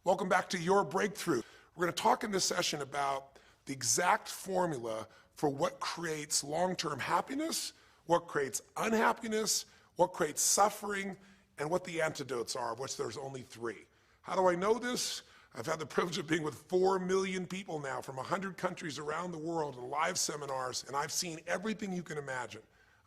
Welcome back to Your Breakthrough. We're going to talk in this session about the exact formula for what creates long-term happiness, what creates unhappiness, what creates suffering, and what the antidotes are, of which there's only 3. How do I know this? I've had the privilege of being with 4 million people now from 100 countries around the world in live seminars, and I've seen everything you can imagine.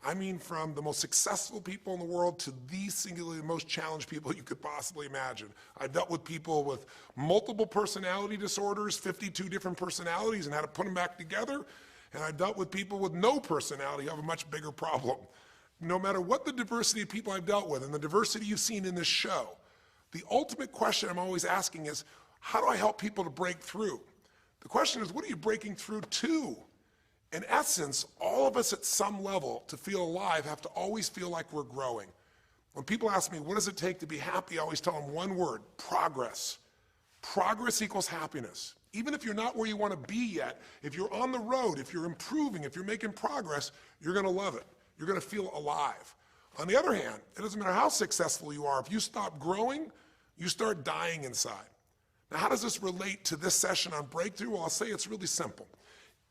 I mean, from the most successful people in the world to the singularly most challenged people you could possibly imagine. I've dealt with people with multiple personality disorders, 52 different personalities, and how to put them back together. And I've dealt with people with no personality who have a much bigger problem. No matter what the diversity of people I've dealt with and the diversity you've seen in this show, the ultimate question I'm always asking is, how do I help people to break through? The question is, what are you breaking through to? In essence, all of us at some level to feel alive have to always feel like we're growing. When people ask me, what does it take to be happy? I always tell them one word: progress. Progress equals happiness. Even if you're not where you want to be yet, if you're on the road, if you're improving, if you're making progress, you're going to love it. You're going to feel alive. On the other hand, it doesn't matter how successful you are. If you stop growing, you start dying inside. Now, how does this relate to this session on breakthrough? Well, I'll say it's really simple.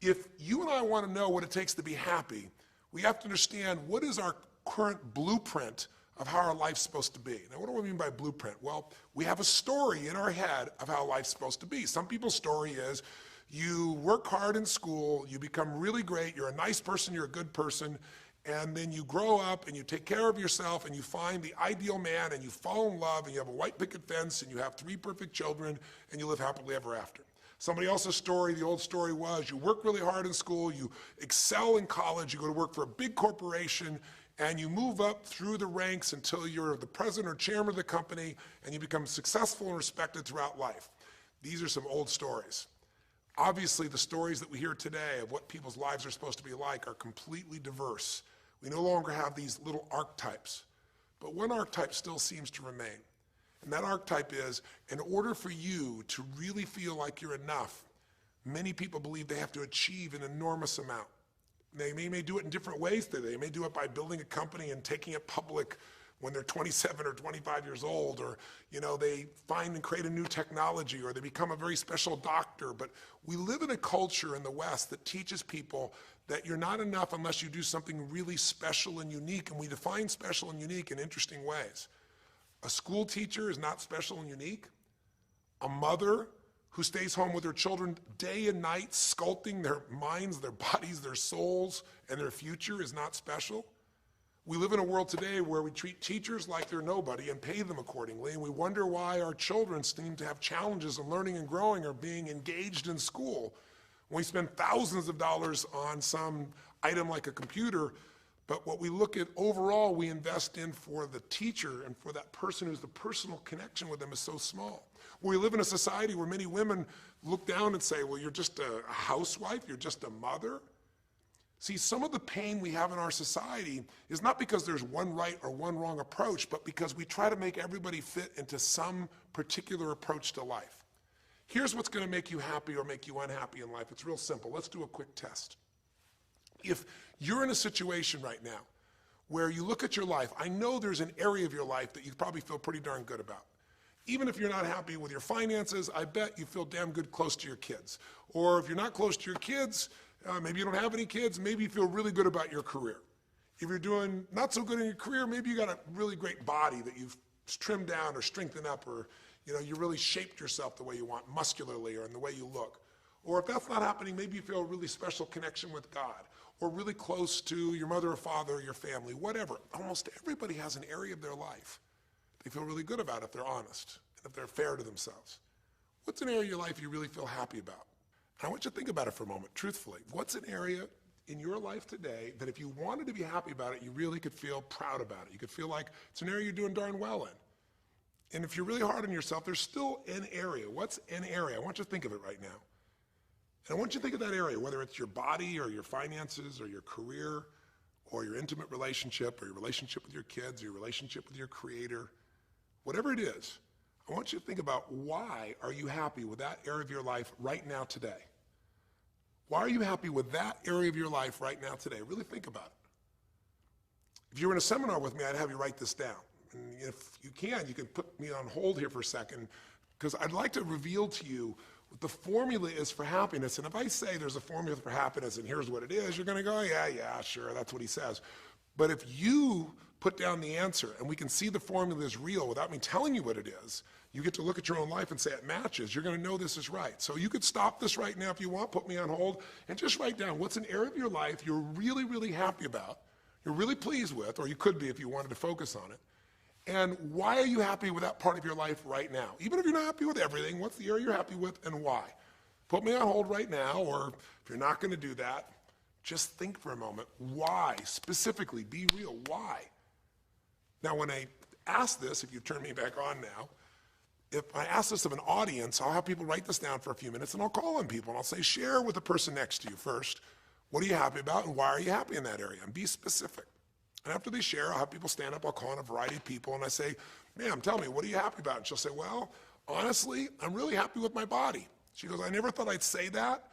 If you and I want to know what it takes to be happy, we have to understand what is our current blueprint of how our life's supposed to be. Now, what do I mean by blueprint? Well, we have a story in our head of how life's supposed to be. Some people's story is you work hard in school, you become really great, you're a nice person, you're a good person, and then you grow up and you take care of yourself and you find the ideal man and you fall in love and you have a white picket fence and you have 3 perfect children and you live happily ever after. Somebody else's story, the old story was, you work really hard in school, you excel in college, you go to work for a big corporation, and you move up through the ranks until you're the president or chairman of the company, and you become successful and respected throughout life. These are some old stories. Obviously, the stories that we hear today of what people's lives are supposed to be like are completely diverse. We no longer have these little archetypes, but one archetype still seems to remain. And that archetype is, in order for you to really feel like you're enough, many people believe they have to achieve an enormous amount. They may do it in different ways today. They may do it by building a company and taking it public when they're 27 or 25 years old, or they find and create a new technology, or they become a very special doctor. But we live in a culture in the West that teaches people that you're not enough unless you do something really special and unique, and we define special and unique in interesting ways. A school teacher is not special and unique. A mother who stays home with her children day and night, sculpting their minds, their bodies, their souls, and their future is not special. We live in a world today where we treat teachers like they're nobody and pay them accordingly, and we wonder why our children seem to have challenges in learning and growing or being engaged in school. When we spend thousands of dollars on some item like a computer, but what we look at overall, we invest in for the teacher and for that person who's the personal connection with them is so small. We live in a society where many women look down and say, well, you're just a housewife, you're just a mother. See, some of the pain we have in our society is not because there's one right or one wrong approach, but because we try to make everybody fit into some particular approach to life. Here's what's going to make you happy or make you unhappy in life. It's real simple. Let's do a quick test. If you're in a situation right now where you look at your life, I know there's an area of your life that you probably feel pretty darn good about. Even if you're not happy with your finances, I bet you feel damn good close to your kids. Or if you're not close to your kids, maybe you don't have any kids, maybe you feel really good about your career. If you're doing not so good in your career, maybe you got a really great body that you've trimmed down or strengthened up, or you really shaped yourself the way you want, muscularly, or in the way you look. Or if that's not happening, maybe you feel a really special connection with God, or really close to your mother or father or your family, whatever. Almost everybody has an area of their life they feel really good about if they're honest and if they're fair to themselves. What's an area of your life you really feel happy about? And I want you to think about it for a moment, truthfully. What's an area in your life today that if you wanted to be happy about it, you really could feel proud about it? You could feel like it's an area you're doing darn well in. And if you're really hard on yourself, there's still an area. What's an area? I want you to think of it right now. And I want you to think of that area, whether it's your body or your finances or your career or your intimate relationship or your relationship with your kids or your relationship with your creator, whatever it is. I want you to think about, why are you happy with that area of your life right now today? Why are you happy with that area of your life right now today? Really think about it. If you were in a seminar with me, I'd have you write this down. And if you can put me on hold here for a second, because I'd like to reveal to you what the formula is for happiness. And if I say there's a formula for happiness and here's what it is, you're going to go, yeah, sure, that's what he says. But if you put down the answer and we can see the formula is real without me telling you what it is, you get to look at your own life and say it matches. You're going to know this is right. So you could stop this right now if you want, put me on hold, and just write down what's an area of your life you're really, really happy about, you're really pleased with, or you could be if you wanted to focus on it. And why are you happy with that part of your life right now? Even if you're not happy with everything, what's the area you're happy with and why? Put me on hold right now, or if you're not going to do that, just think for a moment. Why? Specifically, be real. Why? Now, when I ask this, if you turn me back on now, if I ask this of an audience, I'll have people write this down for a few minutes, and I'll call on people, and I'll say, share with the person next to you first. What are you happy about, and why are you happy in that area? And be specific. And after they share, I'll have people stand up. I'll call on a variety of people, and I say, ma'am, tell me, what are you happy about? And she'll say, well, honestly, I'm really happy with my body. She goes, I never thought I'd say that,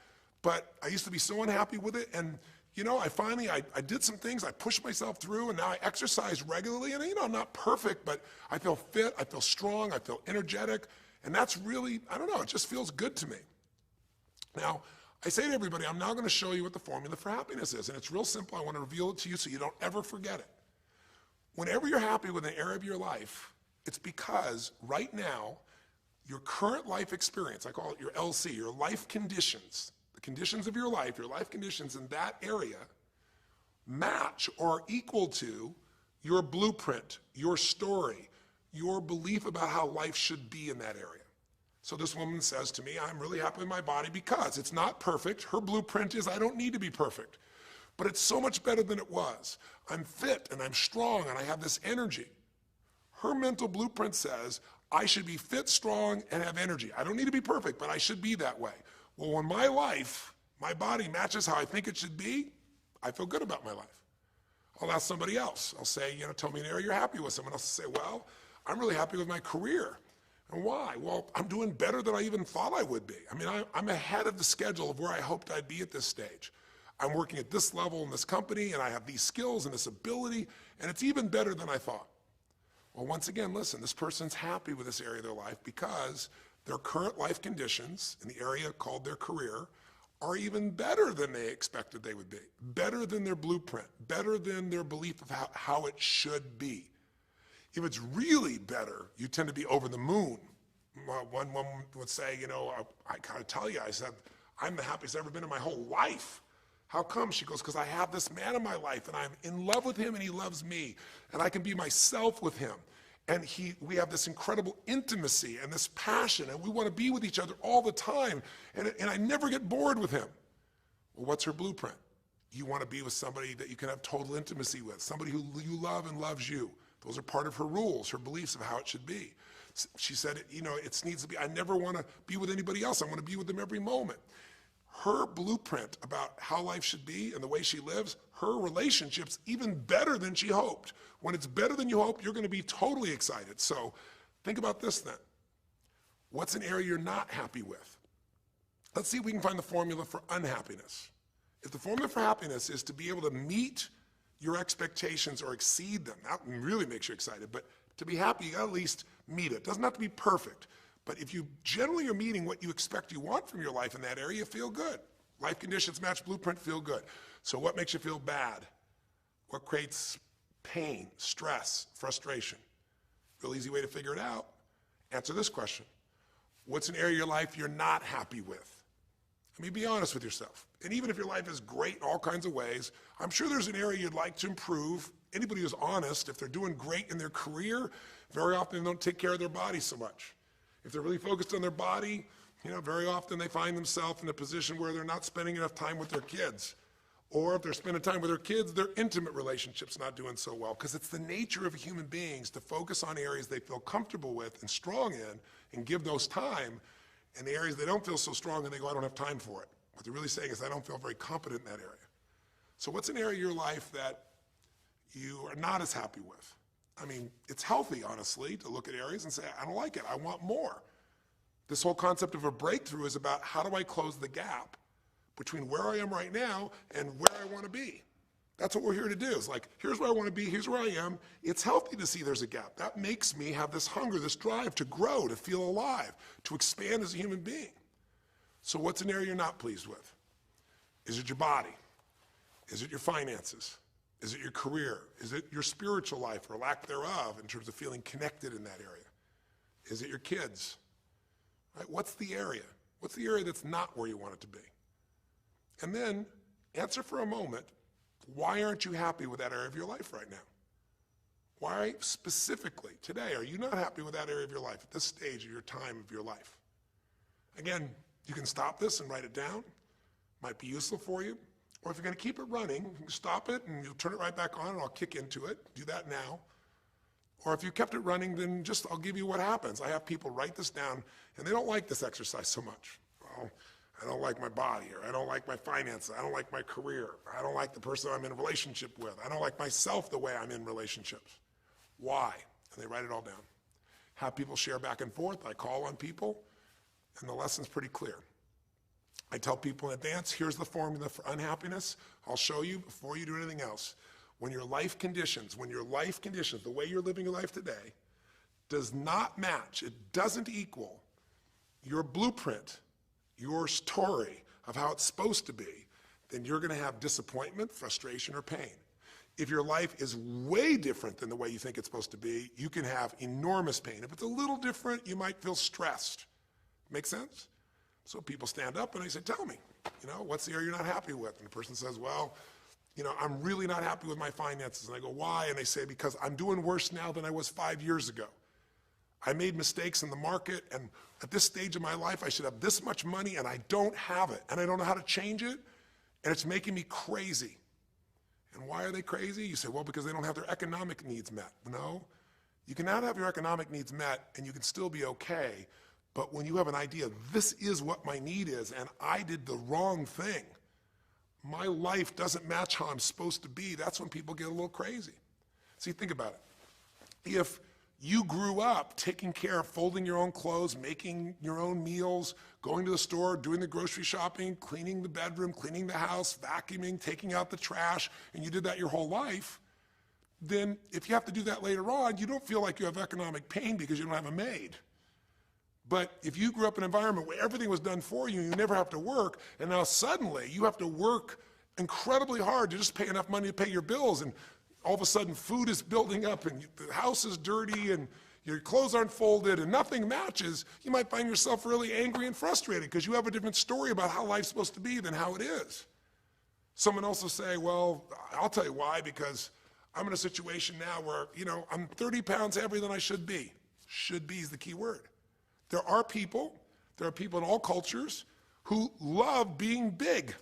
but I used to be so unhappy with it, and you know, I did some things, I pushed myself through, and now I exercise regularly, and you know, I'm not perfect, but I feel fit, I feel strong, I feel energetic, and that's really, I don't know, it just feels good to me. Now, I say to everybody, I'm now going to show you what the formula for happiness is, and it's real simple. I want to reveal it to you so you don't ever forget it. Whenever you're happy with an area of your life, it's because right now, your current life experience, I call it your LC, your life conditions, the conditions of your life conditions in that area match or are equal to your blueprint, your story, your belief about how life should be in that area. So this woman says to me, I'm really happy with my body because it's not perfect. Her blueprint is I don't need to be perfect, but it's so much better than it was. I'm fit and I'm strong and I have this energy. Her mental blueprint says I should be fit, strong, and have energy. I don't need to be perfect, but I should be that way. Well, when my life, my body matches how I think it should be, I feel good about my life. I'll ask somebody else. I'll say, you know, tell me an area you're happy with. Someone else will say, well, I'm really happy with my career. And why? Well, I'm doing better than I even thought I would be. I mean, I'm ahead of the schedule of where I hoped I'd be at this stage. I'm working at this level in this company, and I have these skills and this ability, and it's even better than I thought. Well, once again, listen, this person's happy with this area of their life because their current life conditions in the area called their career are even better than they expected they would be, better than their blueprint, better than their belief of how it should be. If it's really better, you tend to be over the moon. One woman would say, you know, I gotta tell you, I said, I'm the happiest I've ever been in my whole life. How come? She goes, because I have this man in my life and I'm in love with him and he loves me and I can be myself with him. And we have this incredible intimacy and this passion and we want to be with each other all the time and I never get bored with him. Well, what's her blueprint? You want to be with somebody that you can have total intimacy with, somebody who you love and loves you. Those are part of her rules, her beliefs of how it should be. She said, you know, it needs to be, I never want to be with anybody else. I want to be with them every moment. Her blueprint about how life should be and the way she lives, her relationship's even better than she hoped. When it's better than you hope, you're going to be totally excited. So think about this then. What's an area you're not happy with? Let's see if we can find the formula for unhappiness. If the formula for happiness is to be able to meet your expectations or exceed them, that really makes you excited, but to be happy, you gotta at least meet it. It doesn't have to be perfect, but if you generally are meeting what you expect you want from your life in that area, you feel good. Life conditions match blueprint, feel good. So what makes you feel bad? What creates pain, stress, frustration? Real easy way to figure it out. Answer this question. What's an area of your life you're not happy with? I mean, be honest with yourself. And even if your life is great in all kinds of ways, I'm sure there's an area you'd like to improve. Anybody who's honest, if they're doing great in their career, very often they don't take care of their body so much. If they're really focused on their body, you know, very often they find themselves in a position where they're not spending enough time with their kids. Or if they're spending time with their kids, their intimate relationship's not doing so well. Because it's the nature of human beings to focus on areas they feel comfortable with and strong in and give those time. And the areas they don't feel so strong and they go, I don't have time for it. What they're really saying is, I don't feel very competent in that area. So what's an area of your life that you are not as happy with? I mean, it's healthy, honestly, to look at areas and say, I don't like it, I want more. This whole concept of a breakthrough is about how do I close the gap between where I am right now and where I want to be. That's what we're here to do. It's like, here's where I want to be, here's where I am. It's healthy to see there's a gap. That makes me have this hunger, this drive to grow, to feel alive, to expand as a human being. So what's an area you're not pleased with? Is it your body? Is it your finances? Is it your career? Is it your spiritual life or lack thereof in terms of feeling connected in that area? Is it your kids? Right? What's the area? What's the area that's not where you want it to be? And then answer for a moment, why aren't you happy with that area of your life right now? Why specifically today are you not happy with that area of your life at this stage of your time of your life? Again, you can stop this and write it down. Might be useful for you. Or if you're going to keep it running, you can stop it and you'll turn it right back on and I'll kick into it. Do that now. Or if you kept it running, then I'll give you what happens. I have people write this down and they don't like this exercise so much. Well, I don't like my body, or I don't like my finances, I don't like my career, I don't like the person I'm in a relationship with, I don't like myself the way I'm in relationships. Why? And they write it all down. Have people share back and forth. I call on people, and the lesson's pretty clear. I tell people in advance, here's the formula for unhappiness. I'll show you before you do anything else. When your life conditions, the way you're living your life today, does not match, it doesn't equal your blueprint, your story of how it's supposed to be, then you're going to have disappointment, frustration, or pain. If your life is way different than the way you think it's supposed to be, you can have enormous pain. If it's a little different, you might feel stressed. Make sense? So people stand up and they say, tell me, what's the area you're not happy with? And the person says, well, I'm really not happy with my finances. And I go, why? And they say, because I'm doing worse now than I was 5 years ago. I made mistakes in the market, and at this stage of my life, I should have this much money, and I don't have it, and I don't know how to change it, and it's making me crazy. And why are they crazy? You say, well, because they don't have their economic needs met. No, you can not have your economic needs met, and you can still be okay, but when you have an idea, this is what my need is, and I did the wrong thing, my life doesn't match how I'm supposed to be, that's when people get a little crazy. See, think about it. If you grew up taking care of folding your own clothes, making your own meals, going to the store, doing the grocery shopping, cleaning the bedroom, cleaning the house, vacuuming, taking out the trash, and you did that your whole life, then if you have to do that later on, you don't feel like you have economic pain because you don't have a maid. But if you grew up in an environment where everything was done for you, you never have to work, and now suddenly you have to work incredibly hard to just pay enough money to pay your bills, and all of a sudden food is building up and the house is dirty and your clothes aren't folded and nothing matches, you might find yourself really angry and frustrated because you have a different story about how life's supposed to be than how it is. Someone else will say, well, I'll tell you why, because I'm in a situation now where, I'm 30 pounds heavier than I should be. Should be is the key word. There are people in all cultures who love being big.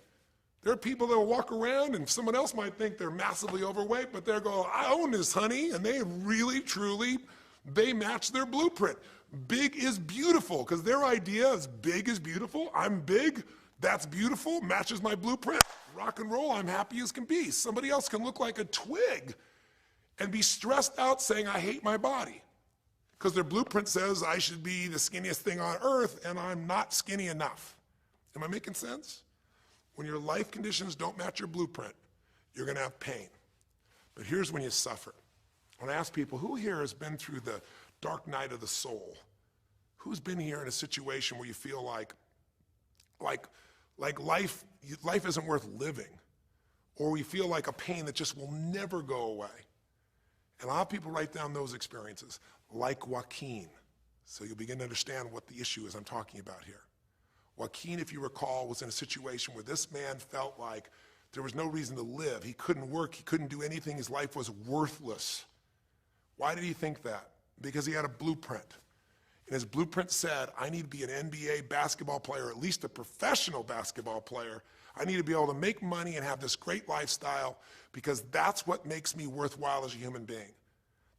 There are people that will walk around and someone else might think they're massively overweight, but they're going, I own this, honey, and they really, truly, they match their blueprint. Big is beautiful, because their idea is big is beautiful. I'm big, that's beautiful, matches my blueprint. Rock and roll, I'm happy as can be. Somebody else can look like a twig and be stressed out saying, I hate my body, because their blueprint says I should be the skinniest thing on earth, and I'm not skinny enough. Am I making sense? When your life conditions don't match your blueprint, you're going to have pain. But here's when you suffer. When I ask people, who here has been through the dark night of the soul? Who's been here in a situation where you feel like life isn't worth living, or we feel like a pain that just will never go away? And a lot of people write down those experiences, like Joaquin. So you'll begin to understand what the issue is I'm talking about here. Joaquin, if you recall, was in a situation where this man felt like there was no reason to live. He couldn't work, he couldn't do anything, his life was worthless. Why did he think that? Because he had a blueprint. And his blueprint said, I need to be an NBA basketball player, at least a professional basketball player. I need to be able to make money and have this great lifestyle, because that's what makes me worthwhile as a human being.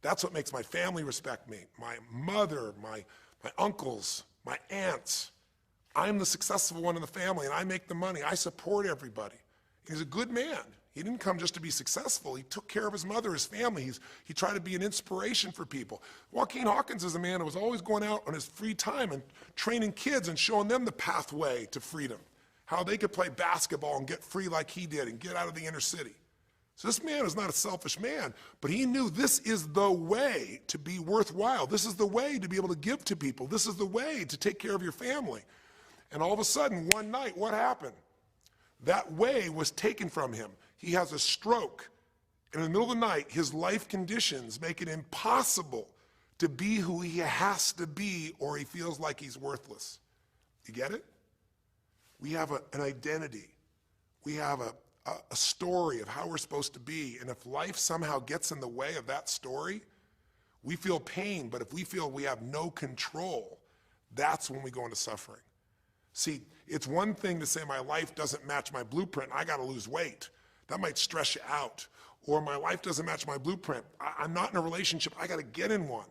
That's what makes my family respect me, my mother, my uncles, my aunts. I'm the successful one in the family, and I make the money. I support everybody. He's a good man. He didn't come just to be successful. He took care of his mother, his family. He tried to be an inspiration for people. Joaquin Hawkins is a man who was always going out on his free time and training kids and showing them the pathway to freedom, how they could play basketball and get free like he did and get out of the inner city. So this man is not a selfish man, but he knew this is the way to be worthwhile. This is the way to be able to give to people. This is the way to take care of your family. And all of a sudden, one night, what happened? That way was taken from him. He has a stroke. And in the middle of the night, his life conditions make it impossible to be who he has to be, or he feels like he's worthless. You get it? We have an identity. We have a story of how we're supposed to be. And if life somehow gets in the way of that story, we feel pain. But if we feel we have no control, that's when we go into suffering. See, it's one thing to say my life doesn't match my blueprint. I got to lose weight. That might stress you out. Or my life doesn't match my blueprint. I'm not in a relationship. I got to get in one.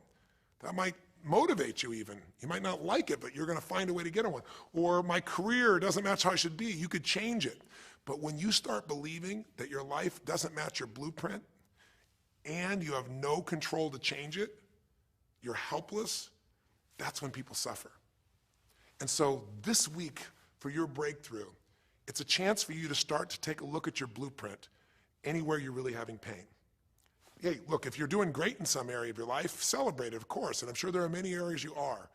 That might motivate you even. You might not like it, but you're going to find a way to get in one. Or my career doesn't match how I should be. You could change it. But when you start believing that your life doesn't match your blueprint and you have no control to change it, you're helpless, that's when people suffer. And so this week for your breakthrough, it's a chance for you to start to take a look at your blueprint anywhere you're really having pain. Hey, look, if you're doing great in some area of your life, celebrate it, of course, and I'm sure there are many areas you are.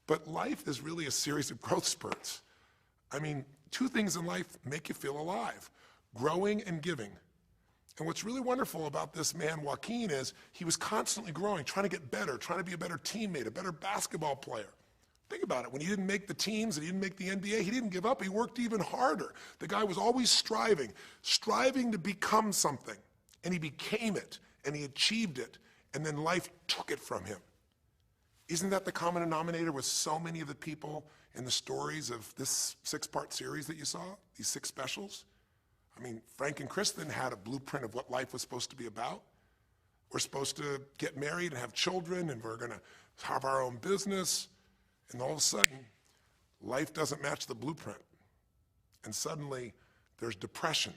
But life is really a series of growth spurts. I mean, two things in life make you feel alive: growing and giving. And what's really wonderful about this man, Joaquin, is he was constantly growing, trying to get better, trying to be a better teammate, a better basketball player. Think about it. When he didn't make the teams and he didn't make the NBA, he didn't give up. He worked even harder. The guy was always striving to become something. And he became it, and he achieved it, and then life took it from him. Isn't that the common denominator with so many of the people in the stories of this 6-part series that you saw, these 6 specials? I mean, Frank and Kristen had a blueprint of what life was supposed to be about. We're supposed to get married and have children, and we're going to have our own business. And all of a sudden, life doesn't match the blueprint. And suddenly, there's depression.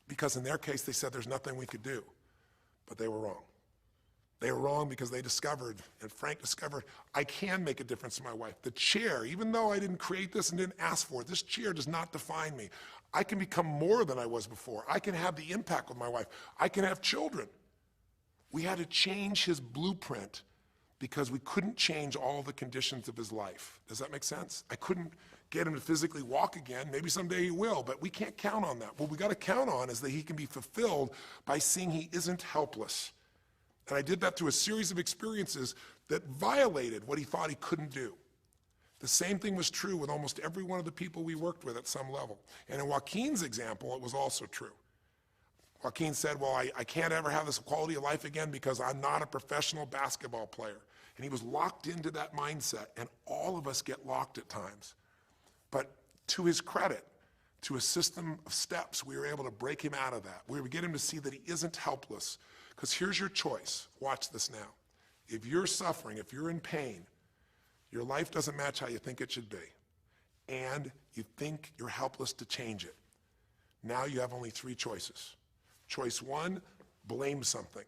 Because in their case, they said there's nothing we could do. But they were wrong. They were wrong because they discovered, and Frank discovered, I can make a difference to my wife. The chair, even though I didn't create this and didn't ask for it, this chair does not define me. I can become more than I was before. I can have the impact with my wife. I can have children. We had to change his blueprint because we couldn't change all the conditions of his life. Does that make sense? I couldn't get him to physically walk again. Maybe someday he will, but we can't count on that. What we got to count on is that he can be fulfilled by seeing he isn't helpless. And I did that through a series of experiences that violated what he thought he couldn't do. The same thing was true with almost every one of the people we worked with at some level. And in Joaquin's example, it was also true. Joaquin said, well, I can't ever have this quality of life again because I'm not a professional basketball player. And he was locked into that mindset, and all of us get locked at times. But to his credit, to a system of steps, we were able to break him out of that. We were able to get him to see that he isn't helpless. Because here's your choice. Watch this now. If you're suffering, if you're in pain, your life doesn't match how you think it should be, and you think you're helpless to change it, now you have only 3 choices. Choice 1, blame something.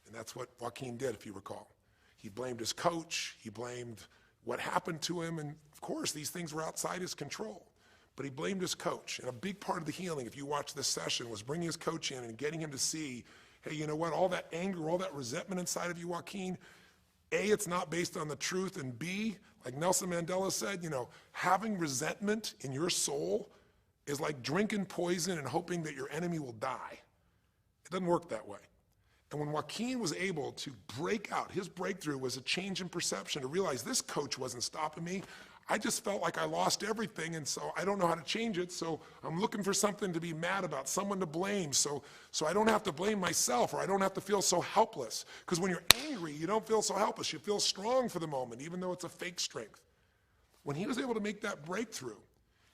And that's what Joaquin did, if you recall. He blamed his coach. He blamed what happened to him. And of course, these things were outside his control. But he blamed his coach. And a big part of the healing, if you watch this session, was bringing his coach in and getting him to see, hey, you know what? All that anger, all that resentment inside of you, Joaquin, A, it's not based on the truth. And B, like Nelson Mandela said, having resentment in your soul is like drinking poison and hoping that your enemy will die. It doesn't work that way. And when Joaquin was able to break out, his breakthrough was a change in perception, to realize this coach wasn't stopping me. I just felt like I lost everything, and so I don't know how to change it, so I'm looking for something to be mad about, someone to blame, so I don't have to blame myself, or I don't have to feel so helpless. Because when you're angry, you don't feel so helpless. You feel strong for the moment, even though it's a fake strength. When he was able to make that breakthrough,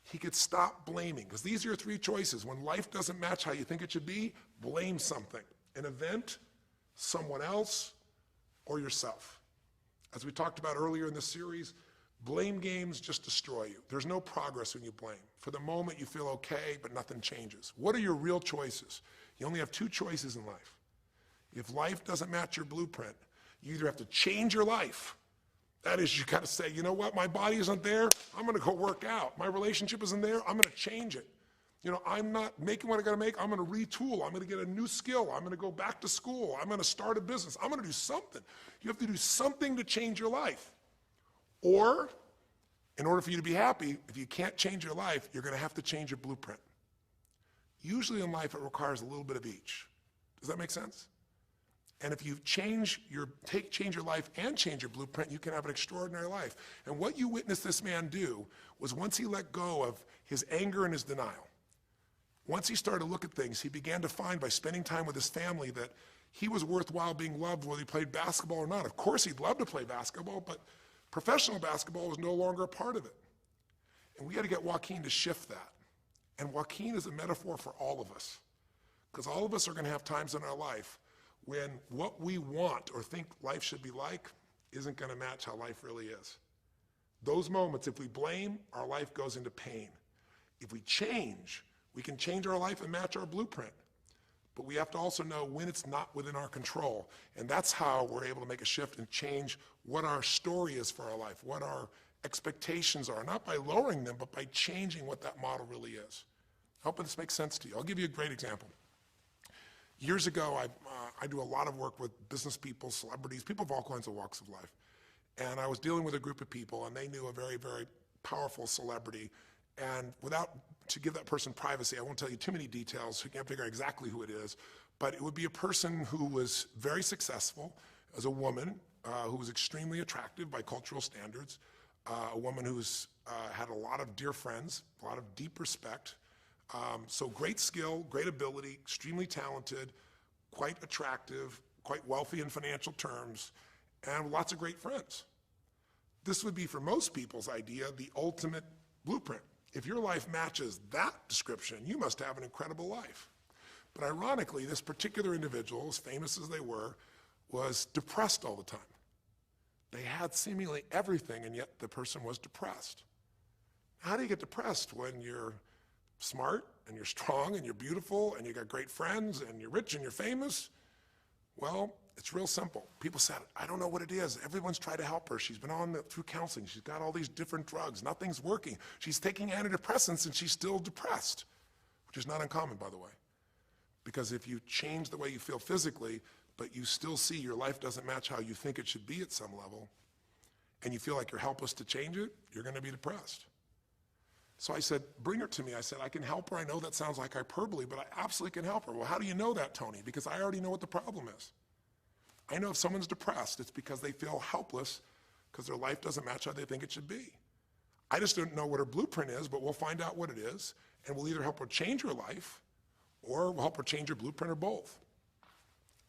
he could stop blaming. Because these are your 3 choices. When life doesn't match how you think it should be, blame something. An event, someone else, or yourself. As we talked about earlier in this series, blame games just destroy you. There's no progress when you blame. For the moment, you feel okay, but nothing changes. What are your real choices? You only have 2 choices in life. If life doesn't match your blueprint, you either have to change your life. That is, you got to say, you know what, my body isn't there, I'm going to go work out. My relationship isn't there, I'm going to change it. I'm not making what I gotta make. I'm gonna retool. I'm gonna get a new skill. I'm gonna go back to school. I'm gonna start a business. I'm gonna do something. You have to do something to change your life. Or, in order for you to be happy, if you can't change your life, you're gonna have to change your blueprint. Usually in life, it requires a little bit of each. Does that make sense? And if you change your life and change your blueprint, you can have an extraordinary life. And what you witnessed this man do was once he let go of his anger and his denial, once he started to look at things, he began to find by spending time with his family that he was worthwhile being loved whether he played basketball or not. Of course, he'd love to play basketball, but professional basketball was no longer a part of it. And we got to get Joaquin to shift that. And Joaquin is a metaphor for all of us, because all of us are going to have times in our life when what we want or think life should be like isn't going to match how life really is. Those moments, if we blame, our life goes into pain. If we change, we can change our life and match our blueprint. But we have to also know when it's not within our control. And that's how we're able to make a shift and change what our story is for our life, what our expectations are, not by lowering them, but by changing what that model really is. I hope this makes sense to you. I'll give you a great example. Years ago, I do a lot of work with business people, celebrities, people of all kinds of walks of life. And I was dealing with a group of people, and they knew a very, very powerful celebrity. And to give that person privacy, I won't tell you too many details, so you can't figure out exactly who it is, but it would be a person who was very successful as a woman, who was extremely attractive by cultural standards, a woman who's had a lot of dear friends, a lot of deep respect. So great skill, great ability, extremely talented, quite attractive, quite wealthy in financial terms, and lots of great friends. This would be, for most people's idea, the ultimate blueprint. If your life matches that description, you must have an incredible life. But ironically, this particular individual, as famous as they were, was depressed all the time. They had seemingly everything, and yet the person was depressed. How do you get depressed when you're smart and you're strong and you're beautiful and you got great friends and you're rich and you're famous? Well, it's real simple. People said, I don't know what it is. Everyone's tried to help her. She's been through counseling. She's got all these different drugs. Nothing's working. She's taking antidepressants and she's still depressed, which is not uncommon, by the way. Because if you change the way you feel physically, but you still see your life doesn't match how you think it should be at some level, and you feel like you're helpless to change it, you're going to be depressed. So I said, bring her to me. I said, I can help her. I know that sounds like hyperbole, but I absolutely can help her. Well, how do you know that, Tony? Because I already know what the problem is. I know if someone's depressed, it's because they feel helpless because their life doesn't match how they think it should be. I just don't know what her blueprint is, but we'll find out what it is, and we'll either help her change her life, or we'll help her change her blueprint, or both.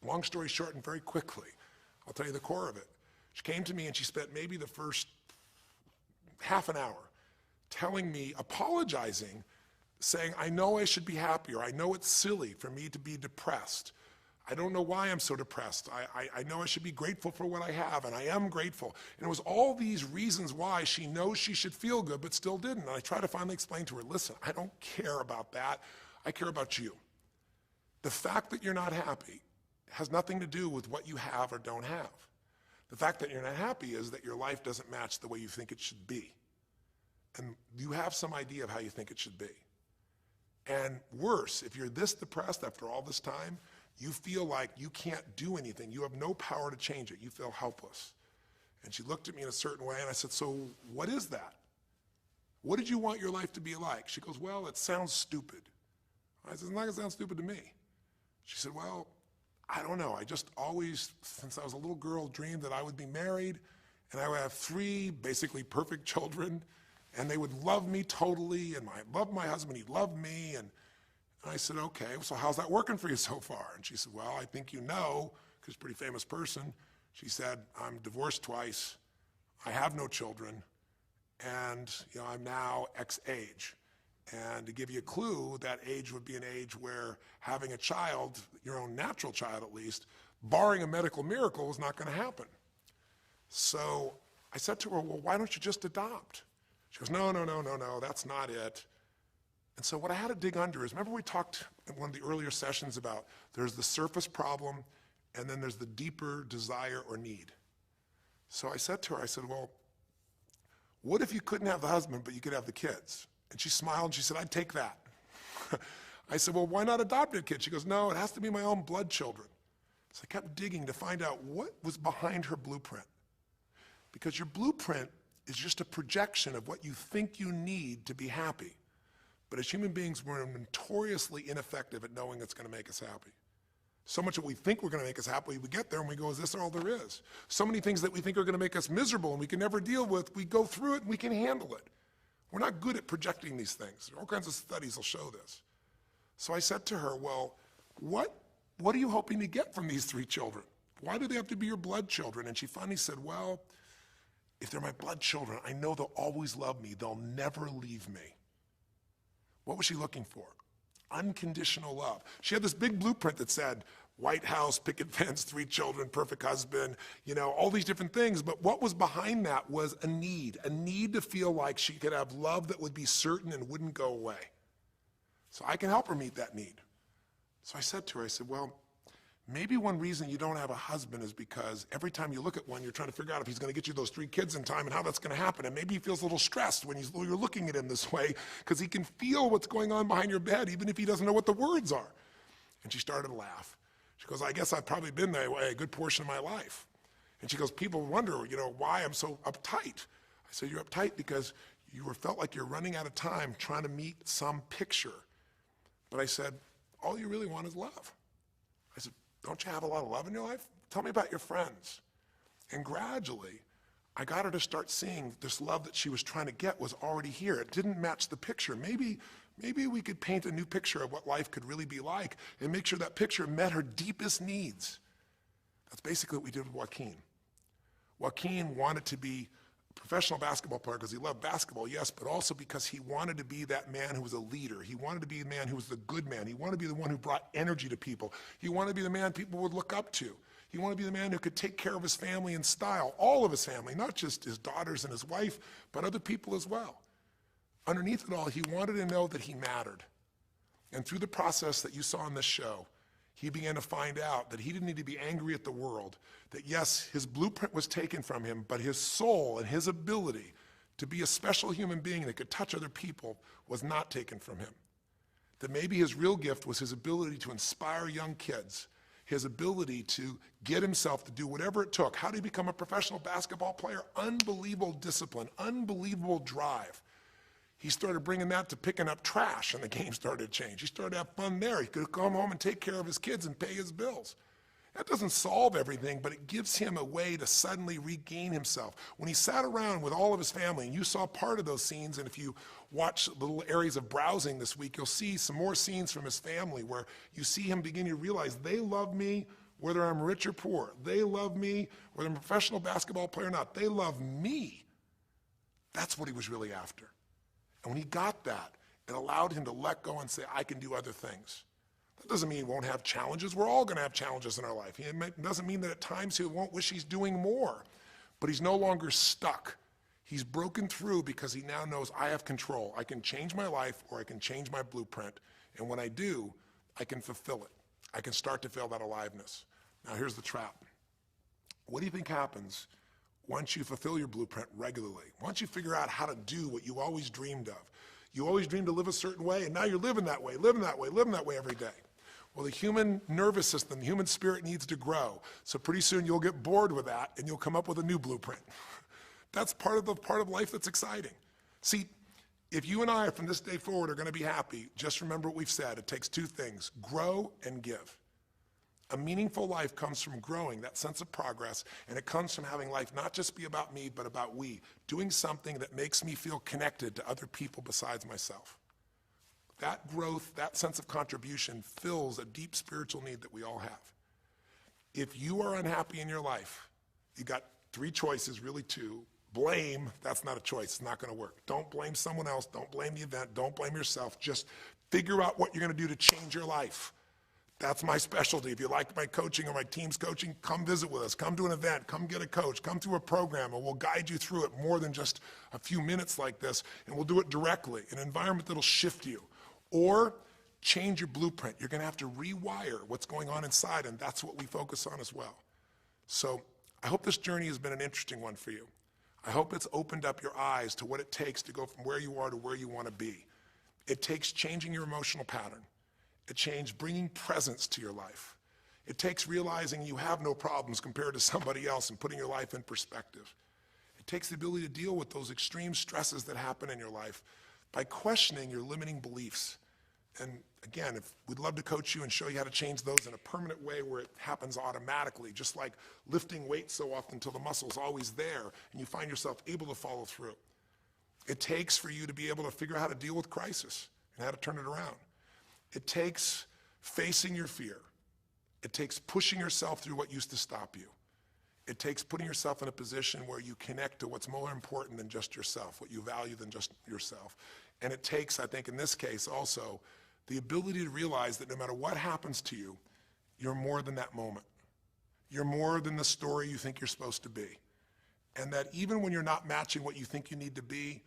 Long story short, and very quickly, I'll tell you the core of it. She came to me and she spent maybe the first half an hour telling me, apologizing, saying, I know I should be happier. I know it's silly for me to be depressed. I don't know why I'm so depressed. I know I should be grateful for what I have, and I am grateful. And it was all these reasons why she knows she should feel good, but still didn't. And I tried to finally explain to her, listen, I don't care about that. I care about you. The fact that you're not happy has nothing to do with what you have or don't have. The fact that you're not happy is that your life doesn't match the way you think it should be. And you have some idea of how you think it should be. And worse, if you're this depressed after all this time, you feel like you can't do anything. You have no power to change it. You feel helpless. And she looked at me in a certain way, and I said, so what is that? What did you want your life to be like? She goes, well, it sounds stupid. I said, it's not going to sound stupid to me. She said, well, I don't know. I just always, since I was a little girl, dreamed that I would be married, and I would have 3 basically perfect children, and they would love me totally, and I loved my husband, he'd love me, and I said, okay, so how's that working for you so far? And she said, well, I think you know, because she's a pretty famous person. She said, I'm divorced twice, I have no children, and I'm now X age. And to give you a clue, that age would be an age where having a child, your own natural child at least, barring a medical miracle, is not going to happen. So I said to her, well, why don't you just adopt? She goes, no, that's not it. And so what I had to dig under is, remember we talked in one of the earlier sessions about there's the surface problem and then there's the deeper desire or need. So I said to her, I said, well, what if you couldn't have the husband but you could have the kids? And she smiled and she said, I'd take that. I said, well, why not adopted kids? She goes, no, it has to be my own blood children. So I kept digging to find out what was behind her blueprint. Because your blueprint is just a projection of what you think you need to be happy. But as human beings, we're notoriously ineffective at knowing it's going to make us happy. So much that we think we're going to make us happy, we get there and we go, is this all there is? So many things that we think are going to make us miserable and we can never deal with, we go through it and we can handle it. We're not good at projecting these things. All kinds of studies will show this. So I said to her, well, what are you hoping to get from these 3 children? Why do they have to be your blood children? And she finally said, well, if they're my blood children, I know they'll always love me. They'll never leave me. What was she looking for? Unconditional love. She had this big blueprint that said, White House, picket fence, 3 children, perfect husband, all these different things. But what was behind that was a need to feel like she could have love that would be certain and wouldn't go away. So I can help her meet that need. So I said to her, well, maybe one reason you don't have a husband is because every time you look at one, you're trying to figure out if he's going to get you those 3 kids in time and how that's going to happen. And maybe he feels a little stressed when you're looking at him this way because he can feel what's going on behind your bed, even if he doesn't know what the words are. And she started to laugh. She goes, I guess I've probably been that way a good portion of my life. And she goes, people wonder, why I'm so uptight. I said, you're uptight because you felt like you're running out of time trying to meet some picture. But I said, all you really want is love. I said, don't you have a lot of love in your life? Tell me about your friends. And gradually, I got her to start seeing this love that she was trying to get was already here. It didn't match the picture. Maybe we could paint a new picture of what life could really be like and make sure that picture met her deepest needs. That's basically what we did with Joaquin. Joaquin wanted to be a professional basketball player because he loved basketball, yes, but also because he wanted to be that man who was a leader. He wanted to be the man who was the good man. He wanted to be the one who brought energy to people. He wanted to be the man people would look up to. He wanted to be the man who could take care of his family in style, all of his family, not just his daughters and his wife, but other people as well. Underneath it all, he wanted to know that he mattered. And through the process that you saw in this show, he began to find out that he didn't need to be angry at the world, that yes, his blueprint was taken from him, but his soul and his ability to be a special human being that could touch other people was not taken from him. That maybe his real gift was his ability to inspire young kids, his ability to get himself to do whatever it took. How did he become a professional basketball player? Unbelievable discipline, unbelievable drive. He started bringing that to picking up trash, and the game started to change. He started to have fun there. He could come home and take care of his kids and pay his bills. That doesn't solve everything, but it gives him a way to suddenly regain himself. When he sat around with all of his family, and you saw part of those scenes, and if you watch little areas of browsing this week, you'll see some more scenes from his family where you see him begin to realize they love me whether I'm rich or poor. They love me whether I'm a professional basketball player or not. They love me. That's what he was really after. And when he got that, it allowed him to let go and say, I can do other things. That doesn't mean he won't have challenges. We're all going to have challenges in our life. It doesn't mean that at times he won't wish he's doing more. But he's no longer stuck. He's broken through because he now knows I have control. I can change my life or I can change my blueprint. And when I do, I can fulfill it. I can start to feel that aliveness. Now here's the trap. What do you think happens once you fulfill your blueprint regularly? Once you figure out how to do what you always dreamed of? You always dreamed to live a certain way, and now you're living that way, living that way, living that way every day. Well, the human nervous system, the human spirit needs to grow. So pretty soon you'll get bored with that, and you'll come up with a new blueprint. That's part of life that's exciting. See, if you and I from this day forward are going to be happy, just remember what we've said. It takes 2 things, grow and give. A meaningful life comes from growing, that sense of progress, and it comes from having life not just be about me, but about we, doing something that makes me feel connected to other people besides myself. That growth, that sense of contribution fills a deep spiritual need that we all have. If you are unhappy in your life, you got 3 choices, really 2. Blame, that's not a choice, it's not going to work. Don't blame someone else, don't blame the event, don't blame yourself. Just figure out what you're going to do to change your life. That's my specialty. If you like my coaching or my team's coaching, come visit with us. Come to an event. Come get a coach. Come through a program, and we'll guide you through it more than just a few minutes like this, and we'll do it directly in an environment that'll shift you. Or change your blueprint. You're going to have to rewire what's going on inside, and that's what we focus on as well. So I hope this journey has been an interesting one for you. I hope it's opened up your eyes to what it takes to go from where you are to where you want to be. It takes changing your emotional pattern. It takes bringing presence to your life. It takes realizing you have no problems compared to somebody else and putting your life in perspective. It takes the ability to deal with those extreme stresses that happen in your life by questioning your limiting beliefs. And again, we'd love to coach you and show you how to change those in a permanent way where it happens automatically, just like lifting weights so often until the muscle's always there and you find yourself able to follow through. It takes for you to be able to figure out how to deal with crisis and how to turn it around. It takes facing your fear. It takes pushing yourself through what used to stop you. It takes putting yourself in a position where you connect to what's more important than just yourself, what you value than just yourself. And it takes, I think in this case also, the ability to realize that no matter what happens to you, you're more than that moment. You're more than the story you think you're supposed to be. And that even when you're not matching what you think you need to be,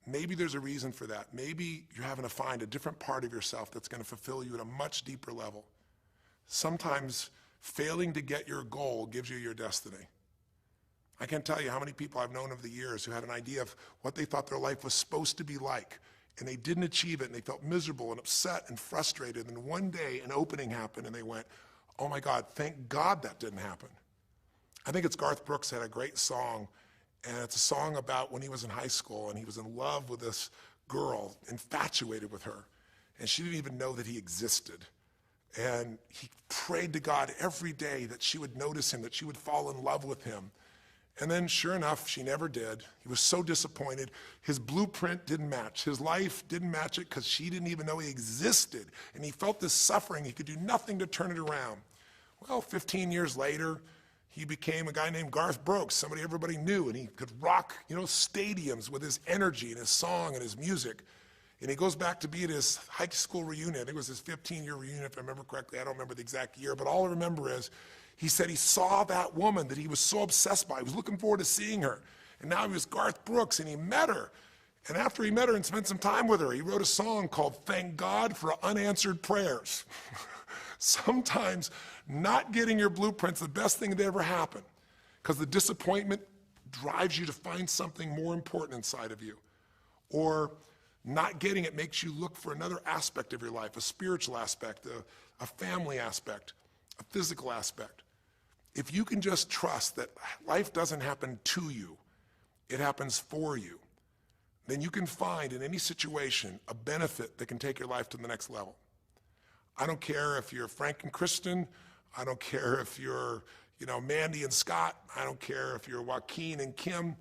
maybe there's a reason for that. Maybe you're having to find a different part of yourself that's going to fulfill you at a much deeper level. Sometimes failing to get your goal gives you your destiny. I can't tell you how many people I've known over the years who had an idea of what they thought their life was supposed to be like, and they didn't achieve it, and they felt miserable and upset and frustrated, and one day an opening happened, and they went, oh my God, thank God that didn't happen. I think it's Garth Brooks had a great song, and it's a song about when he was in high school, and he was in love with this girl, infatuated with her, and she didn't even know that he existed. And he prayed to God every day that she would notice him, that she would fall in love with him. And then sure enough, she never did. He was so disappointed. His blueprint didn't match. His life didn't match it because she didn't even know he existed. And he felt this suffering. He could do nothing to turn it around. Well, 15 years later, he became a guy named Garth Brooks, somebody everybody knew, and he could rock, stadiums with his energy and his song and his music. And he goes back to be at his high school reunion. I think it was his 15-year reunion, if I remember correctly. I don't remember the exact year, but all I remember is he said he saw that woman that he was so obsessed by. He was looking forward to seeing her. And now he was Garth Brooks, and he met her. And after he met her and spent some time with her, he wrote a song called Thank God for Unanswered Prayers. Sometimes not getting your blueprint's the best thing that ever happened, because the disappointment drives you to find something more important inside of you. Or not getting it makes you look for another aspect of your life, a spiritual aspect, a family aspect, a physical aspect. If you can just trust that life doesn't happen to you, it happens for you, then you can find in any situation a benefit that can take your life to the next level. I don't care if you're Frank and Kristen. I don't care if you're, Mandy and Scott. I don't care if you're Joaquin and Kim.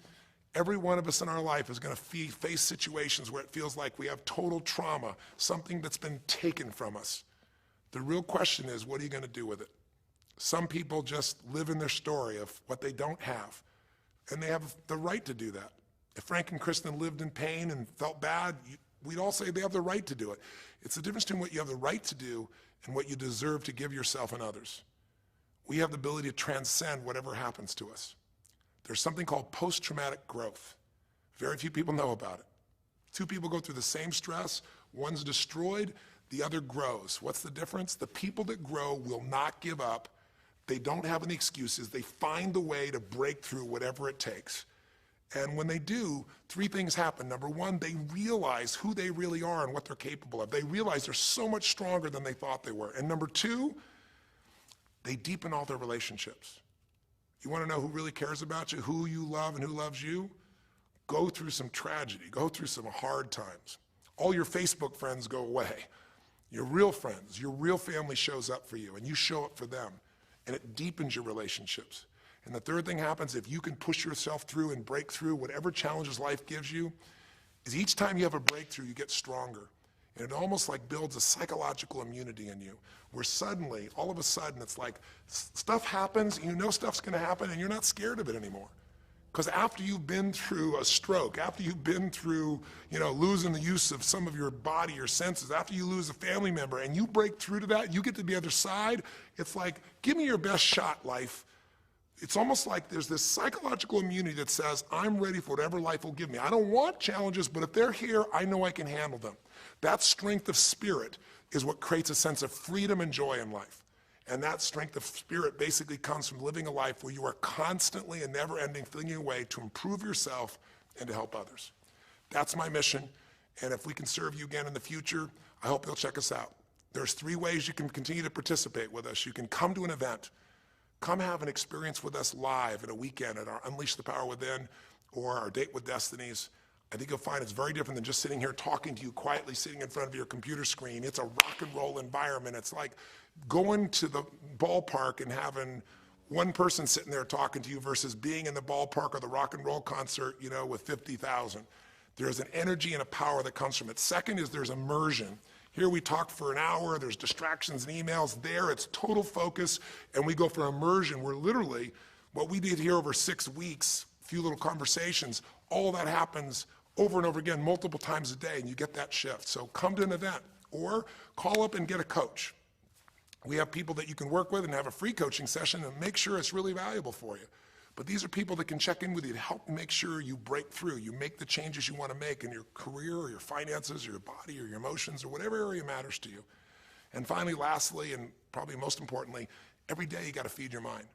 Every one of us in our life is going to face situations where it feels like we have total trauma, something that's been taken from us. The real question is, what are you going to do with it? Some people just live in their story of what they don't have, and they have the right to do that. If Frank and Kristen lived in pain and felt bad, we'd all say they have the right to do it. It's the difference between what you have the right to do and what you deserve to give yourself and others. We have the ability to transcend whatever happens to us. There's something called post-traumatic growth. Very few people know about it. Two people go through the same stress, one's destroyed, the other grows. What's the difference? The people that grow will not give up. They don't have any excuses. They find the way to break through whatever it takes. And when they do, three things happen. Number one, they realize who they really are and what they're capable of. They realize they're so much stronger than they thought they were. And number two, they deepen all their relationships. You want to know who really cares about you, who you love and who loves you? Go through some tragedy. Go through some hard times. All your Facebook friends go away. Your real friends, your real family shows up for you, and you show up for them, and it deepens your relationships. And the third thing happens, if you can push yourself through and break through whatever challenges life gives you, is each time you have a breakthrough, you get stronger. And it almost like builds a psychological immunity in you, where suddenly, all of a sudden, it's like stuff happens, and you know stuff's going to happen, and you're not scared of it anymore. Because after you've been through a stroke, after you've been through, losing the use of some of your body, your senses, after you lose a family member, and you break through to that, you get to the other side, it's like, give me your best shot, life. It's almost like there's this psychological immunity that says, I'm ready for whatever life will give me. I don't want challenges, but if they're here, I know I can handle them. That strength of spirit is what creates a sense of freedom and joy in life. And that strength of spirit basically comes from living a life where you are constantly and never-ending flinging away to improve yourself and to help others. That's my mission. And if we can serve you again in the future, I hope you'll check us out. There's 3 ways you can continue to participate with us. You can come to an event, come have an experience with us live at a weekend at our Unleash the Power Within or our Date with Destinies. I think you'll find it's very different than just sitting here talking to you quietly, sitting in front of your computer screen. It's a rock and roll environment. It's like going to the ballpark and having one person sitting there talking to you versus being in the ballpark or the rock and roll concert, with 50,000. There's an energy and a power that comes from it. Second is there's immersion. Here we talk for an hour, there's distractions and emails. There it's total focus, and we go for immersion where literally what we did here over 6 weeks, a few little conversations, all that happens over and over again, multiple times a day, and you get that shift. So come to an event or call up and get a coach. We have people that you can work with and have a free coaching session and make sure it's really valuable for you. But these are people that can check in with you to help make sure you break through, you make the changes you want to make in your career or your finances or your body or your emotions or whatever area matters to you. And finally, lastly, and probably most importantly, every day you got to feed your mind.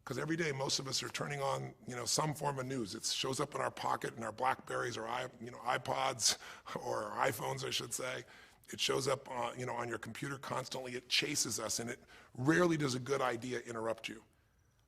Because every day most of us are turning on, some form of news. It shows up in our pocket, in our Blackberries or iPods or our iPhones, I should say. It shows up, on your computer constantly. It chases us, and it rarely does a good idea interrupt you.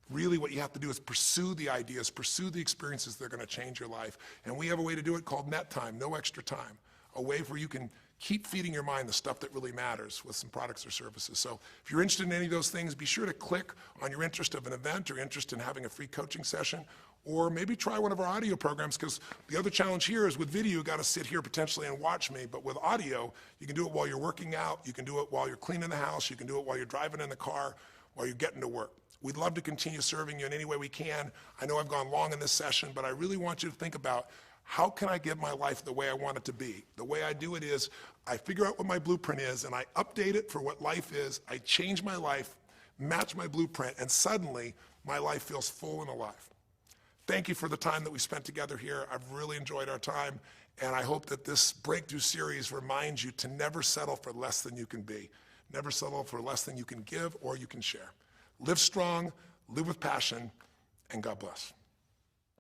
Really what you have to do is pursue the ideas, pursue the experiences that are going to change your life. And we have a way to do it called net time, no extra time. A way where you can keep feeding your mind the stuff that really matters with some products or services. So if you're interested in any of those things, be sure to click on your interest of an event or interest in having a free coaching session, or maybe try one of our audio programs, because the other challenge here is with video, you got to sit here potentially and watch me, but with audio, you can do it while you're working out, you can do it while you're cleaning the house, you can do it while you're driving in the car, while you're getting to work. We'd love to continue serving you in any way we can. I know I've gone long in this session, but I really want you to think about how can I give my life the way I want it to be? The way I do it is I figure out what my blueprint is and I update it for what life is. I change my life, match my blueprint, and suddenly my life feels full and alive. Thank you for the time that we spent together here. I've really enjoyed our time, and I hope that this breakthrough series reminds you to never settle for less than you can be. Never settle for less than you can give or you can share. Live strong, live with passion, and God bless.